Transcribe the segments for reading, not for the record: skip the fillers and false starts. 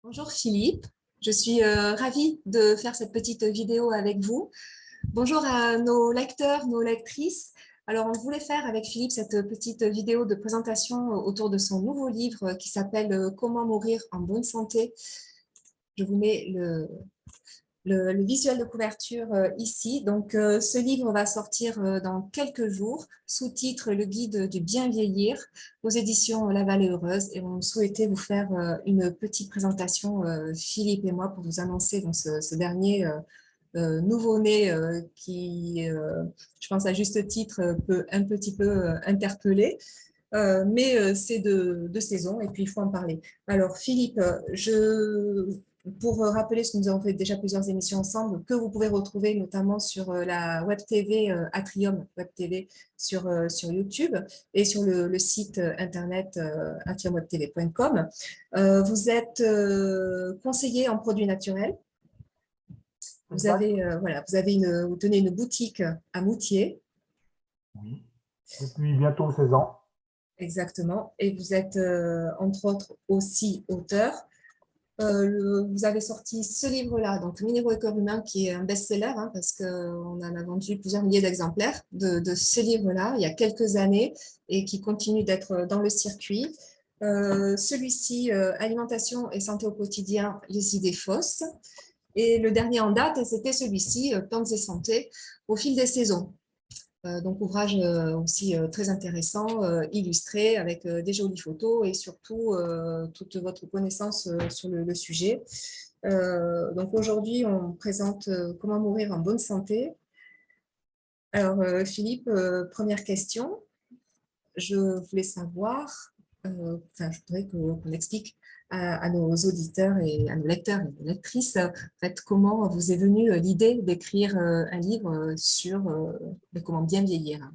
Bonjour Philippe, je suis ravie de faire cette petite vidéo avec vous. Bonjour à nos lecteurs, nos lectrices. Alors, on voulait faire avec Philippe cette petite vidéo de présentation autour de son nouveau livre qui s'appelle Comment mourir en bonne santé. Je vous mets le visuel de couverture ici. Donc, ce livre va sortir dans quelques jours, sous-titre Le guide du bien vieillir aux éditions La Vallée Heureuse. Et on souhaitait vous faire une petite présentation, Philippe et moi, pour vous annoncer dans ce dernier nouveau-né qui, je pense à juste titre, peut un petit peu interpeller. Mais c'est de saison et puis il faut en parler. Alors Philippe, pour rappeler ce que nous avons fait déjà plusieurs émissions ensemble, que vous pouvez retrouver notamment sur la web TV Atrium Web TV sur YouTube et sur le site internet atriumwebtv.com. Vous êtes conseiller en produits naturels. Exact. Voilà, vous tenez une boutique à Moutier. Oui. Depuis bientôt 16 ans. Exactement. Et vous êtes, entre autres, aussi auteur. Vous avez sorti ce livre-là, donc Minéraux et corps humain, qui est un best-seller, hein, parce qu'on en a vendu plusieurs milliers d'exemplaires de ce livre-là il y a quelques années et qui continue d'être dans le circuit. Celui-ci, Alimentation et santé au quotidien, les idées fausses. Et le dernier en date, c'était celui-ci, Plantes et santé, au fil des saisons. Donc, ouvrage aussi très intéressant, illustré avec des jolies photos et surtout toute votre connaissance sur le sujet. Donc, aujourd'hui, on présente comment mourir en bonne santé. Alors, Philippe, première question. Je voulais savoir, je voudrais qu'on explique à nos auditeurs et à nos lecteurs et nos lectrices, en fait, comment vous est venue l'idée d'écrire un livre sur comment bien vieillir.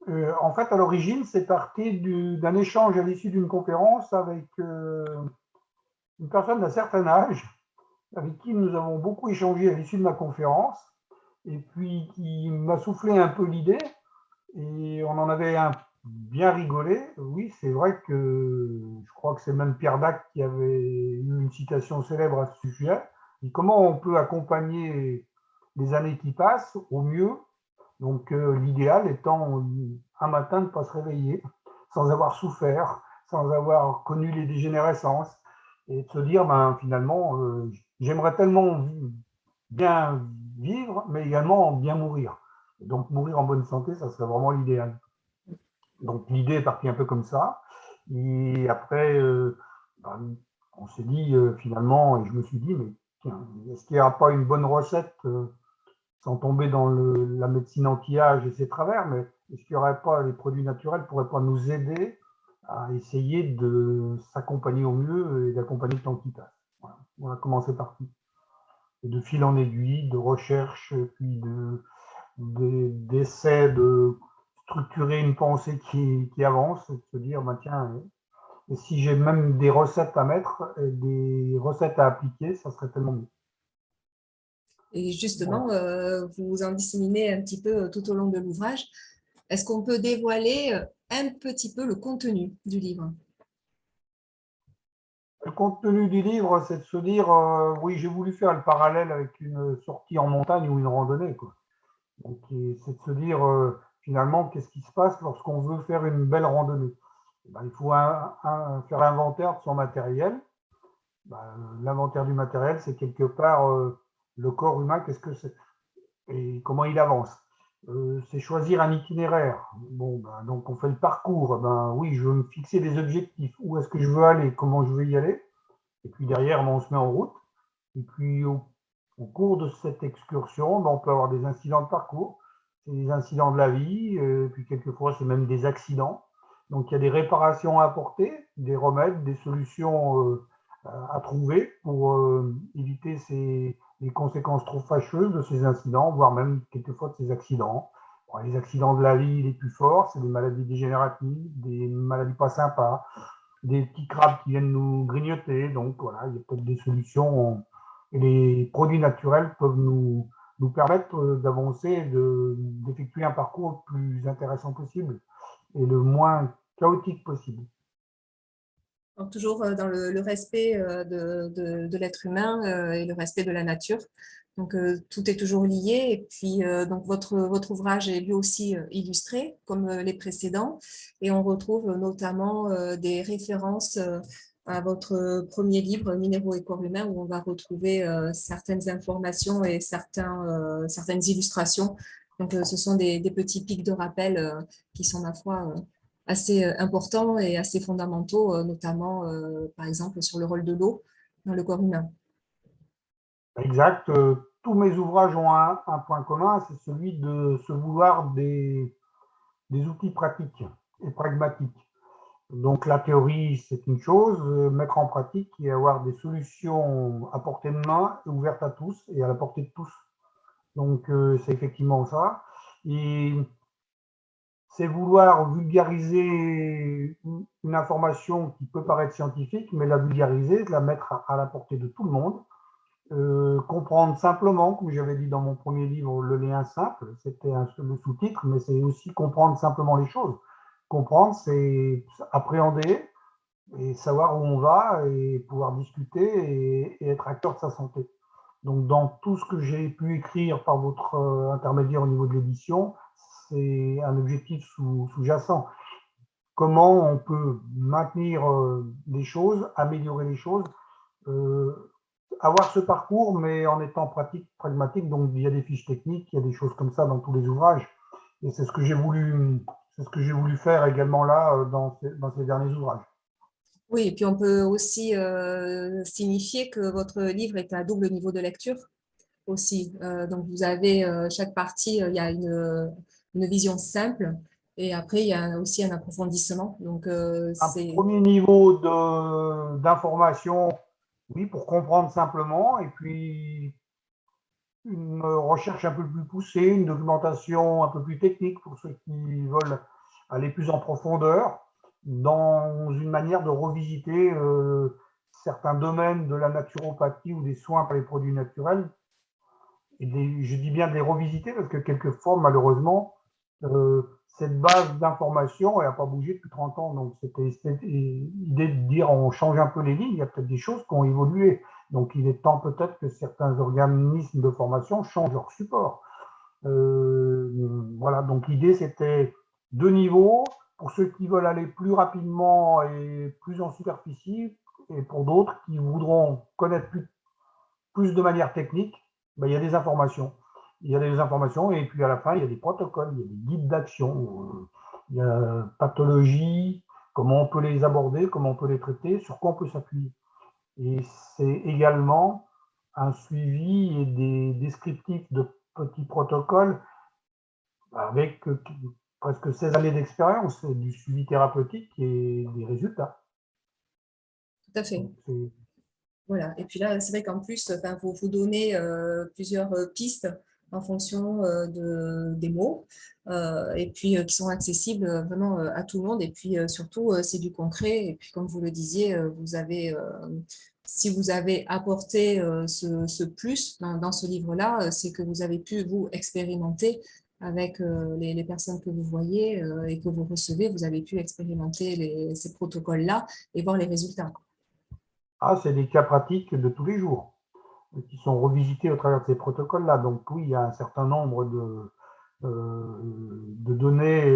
En fait, à l'origine, c'est parti d'un échange à l'issue d'une conférence avec une personne d'un certain âge, avec qui nous avons beaucoup échangé à l'issue de ma conférence, et puis qui m'a soufflé un peu l'idée, et on en avait bien rigolé. Oui, c'est vrai que je crois que c'est même Pierre Dac qui avait eu une citation célèbre à ce sujet. Et comment on peut accompagner les années qui passent au mieux. Donc, l'idéal étant un matin de ne pas se réveiller sans avoir souffert, sans avoir connu les dégénérescences, et de se dire, ben, finalement, j'aimerais tellement bien vivre, mais également bien mourir. Et donc, mourir en bonne santé, ça serait vraiment l'idéal. Donc, l'idée est partie un peu comme ça. Et après, ben, on s'est dit, finalement, et je me suis dit, mais tiens, est-ce qu'il n'y aura pas une bonne recette sans tomber dans la médecine anti-âge et ses travers, mais est-ce qu'il n'y aurait pas, les produits naturels pourraient pas nous aider à essayer de s'accompagner au mieux et d'accompagner le temps qui passe. Voilà. On a commencé par tout. Et de fil en aiguille, de recherche, puis d'essais de structurer une pensée qui avance, et de se dire, bah, tiens, et si j'ai même des recettes à mettre, et des recettes à appliquer, ça serait tellement mieux. Et Voilà. justement, vous en disséminez un petit peu tout au long de l'ouvrage. Est-ce qu'on peut dévoiler un petit peu le contenu du livre? Le contenu du livre, c'est de se dire, oui, j'ai voulu faire le parallèle avec une sortie en montagne ou une randonnée, quoi. Donc, c'est de se dire, finalement, qu'est-ce qui se passe lorsqu'on veut faire une belle randonnée? Ben, il faut faire l'inventaire de son matériel. Ben, l'inventaire du matériel, c'est quelque part le corps humain, qu'est-ce que c'est et comment il avance. C'est choisir un itinéraire. Bon, ben, donc on fait le parcours. Ben, oui, je veux me fixer des objectifs. Où est-ce que je veux aller? Comment je veux y aller? Et puis derrière, ben, on se met en route. Et puis au cours de cette excursion, ben, on peut avoir des incidents de parcours. C'est des incidents de la vie. Puis quelquefois, c'est même des accidents. Donc il y a des réparations à apporter, des remèdes, des solutions à trouver pour éviter les conséquences trop fâcheuses de ces incidents, voire même quelquefois de ces accidents. Bon, les accidents de la vie les plus forts, c'est des maladies dégénératives, des maladies pas sympas, des petits crabes qui viennent nous grignoter. Donc voilà, il y a peut-être des solutions. Et les produits naturels peuvent nous permettre d'avancer, d'effectuer un parcours le plus intéressant possible et le moins chaotique possible. Donc, toujours dans le respect de l'être humain et le respect de la nature. Donc, tout est toujours lié. Et puis, donc votre ouvrage est lui aussi illustré, comme les précédents. Et on retrouve notamment des références à votre premier livre, Minéraux et corps humain, où on va retrouver certaines informations et certaines illustrations. Donc, ce sont des petits pics de rappel qui sont, ma foi, assez importants et assez fondamentaux, notamment, par exemple, sur le rôle de l'eau dans le corps humain. Exact. Tous mes ouvrages ont un point commun, c'est celui de se vouloir des outils pratiques et pragmatiques. Donc la théorie, c'est une chose, mettre en pratique et avoir des solutions à portée de main, ouvertes à tous et à la portée de tous. Donc c'est effectivement ça. Et c'est vouloir vulgariser une information qui peut paraître scientifique, mais la vulgariser, la mettre à la portée de tout le monde. Comprendre simplement, comme j'avais dit dans mon premier livre, le lien simple, c'était le sous-titre, mais c'est aussi comprendre simplement les choses. Comprendre, c'est appréhender et savoir où on va et pouvoir discuter et être acteur de sa santé. Donc, dans tout ce que j'ai pu écrire par votre intermédiaire au niveau de l'édition, c'est un objectif sous-jacent. Comment on peut maintenir les choses, améliorer les choses, euh, avoir ce parcours, mais en étant pratique, pragmatique. Donc, il y a des fiches techniques, il y a des choses comme ça dans tous les ouvrages. Et c'est ce que j'ai voulu faire également là dans ces derniers ouvrages. Oui, et puis on peut aussi signifier que votre livre est à double niveau de lecture aussi. Donc, vous avez chaque partie, il y a une vision simple et après, il y a aussi un approfondissement. Donc, Un c'est premier niveau d'information, oui, pour comprendre simplement, et puis une recherche un peu plus poussée, une documentation un peu plus technique pour ceux qui veulent aller plus en profondeur dans une manière de revisiter certains domaines de la naturopathie ou des soins par les produits naturels. Je dis bien de les revisiter parce que quelquefois, malheureusement, cette base d'information, elle n'a pas bougé depuis 30 ans. Donc, c'était l'idée de dire on change un peu les lignes. Il y a peut-être des choses qui ont évolué. Donc, il est temps peut-être que certains organismes de formation changent leur support. Voilà, donc l'idée, c'était deux niveaux. Pour ceux qui veulent aller plus rapidement et plus en superficie, et pour d'autres qui voudront connaître plus de manière technique, ben, il y a des informations. Il y a des informations et puis à la fin, il y a des protocoles, il y a des guides d'action, il y a pathologie, comment on peut les aborder, comment on peut les traiter, sur quoi on peut s'appuyer. Et c'est également un suivi et des descriptifs de petits protocoles avec presque 16 années d'expérience, du suivi thérapeutique et des résultats. tout à fait. Donc, Voilà. Et puis là, c'est vrai qu'en plus, enfin, vous donnez plusieurs pistes en fonction des mots et puis qui sont accessibles vraiment à tout le monde. Et puis surtout, c'est du concret. Et puis comme vous le disiez, si vous avez apporté ce plus dans ce livre-là, c'est que vous avez pu vous expérimenter avec les personnes que vous voyez et que vous recevez. Vous avez pu expérimenter ces protocoles-là et voir les résultats. c'est des cas pratiques de tous les jours qui sont revisités au travers de ces protocoles-là. Donc oui, il y a un certain nombre de données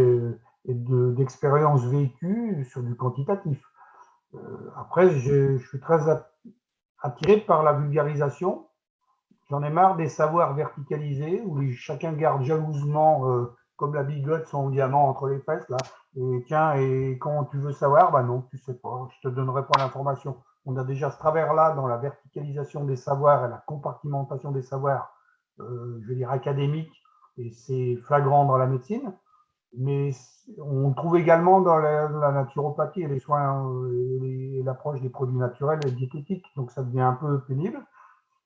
et d'expériences vécues sur du quantitatif. Après, je suis très attiré par la vulgarisation. J'en ai marre des savoirs verticalisés où chacun garde jalousement, comme la bigote, son diamant entre les fesses. Là. Et tiens, et quand tu veux savoir, bah non, tu sais pas, je te donnerai pas l'information. On a déjà ce travers-là dans la verticalisation des savoirs et la compartimentation des savoirs, je veux dire, académiques, et c'est flagrant dans la médecine. Mais on trouve également dans la naturopathie et les soins et l'approche des produits naturels et diététiques. Donc ça devient un peu pénible.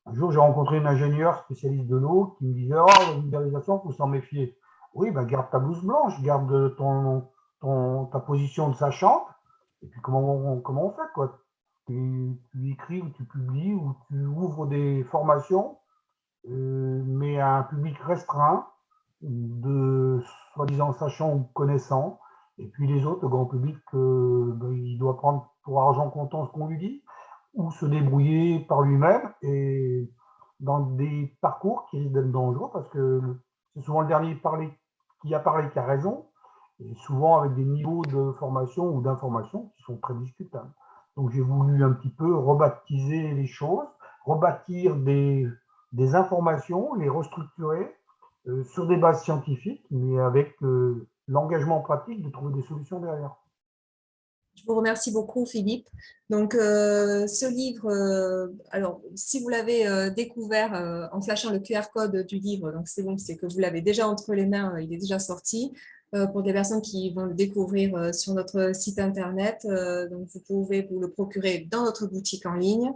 Un jour, j'ai rencontré une ingénieure spécialiste de l'eau qui me disait oh, la vulgarisation, il faut s'en méfier. Oui, ben, garde ta blouse blanche, garde ta position de sachante. Et puis, comment on fait quoi tu écris ou tu publies ou tu ouvres des formations, mais à un public restreint de soi-disant sachants ou connaissants. Et puis les autres, le grand public, ben, il doit prendre pour argent comptant ce qu'on lui dit, ou se débrouiller par lui-même, et dans des parcours qui risquent d'être dangereux, parce que c'est souvent le dernier qui a parlé qui a raison, et souvent avec des niveaux de formation ou d'information qui sont très discutables. Donc j'ai voulu un petit peu rebaptiser les choses, rebâtir des informations, les restructurer sur des bases scientifiques, mais avec l'engagement pratique de trouver des solutions derrière. Je vous remercie beaucoup, Philippe. Donc, ce livre, alors, si vous l'avez découvert en flashant le QR code du livre, donc c'est bon, c'est que vous l'avez déjà entre les mains, il est déjà sorti. Pour des personnes qui vont le découvrir sur notre site internet, donc vous pouvez vous le procurer dans notre boutique en ligne,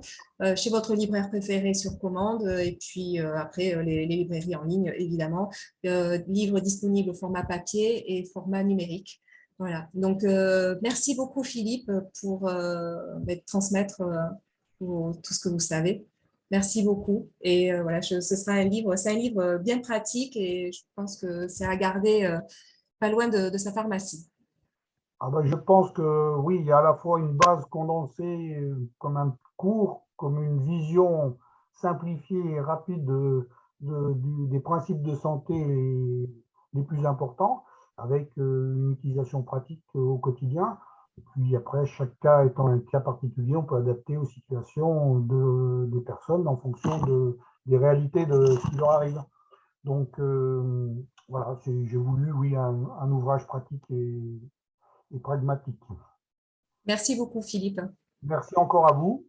chez votre libraire préféré sur commande, et puis après les librairies en ligne, évidemment. Livre disponible au format papier et format numérique. Voilà, donc merci beaucoup Philippe pour transmettre tout ce que vous savez. Merci beaucoup. Et voilà, ce sera c'est un livre bien pratique et je pense que c'est à garder pas loin de sa pharmacie. Ah ben, je pense que oui, il y a à la fois une base condensée comme un cours, comme une vision simplifiée et rapide des principes de santé les plus importants, avec une utilisation pratique au quotidien. Et puis après, chaque cas étant un cas particulier, on peut adapter aux situations des personnes en fonction des réalités de ce qui leur arrive. Donc voilà, j'ai voulu, oui, un ouvrage pratique et pragmatique. Merci beaucoup Philippe, Merci encore à vous.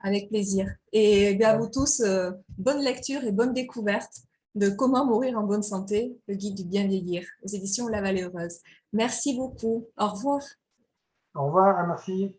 avec plaisir. Et bien, à vous tous, bonne lecture et bonne découverte de Comment mourir en bonne santé, le guide du bien vieillir, aux éditions La Vallée Heureuse. Merci beaucoup. Au revoir. Au revoir, merci.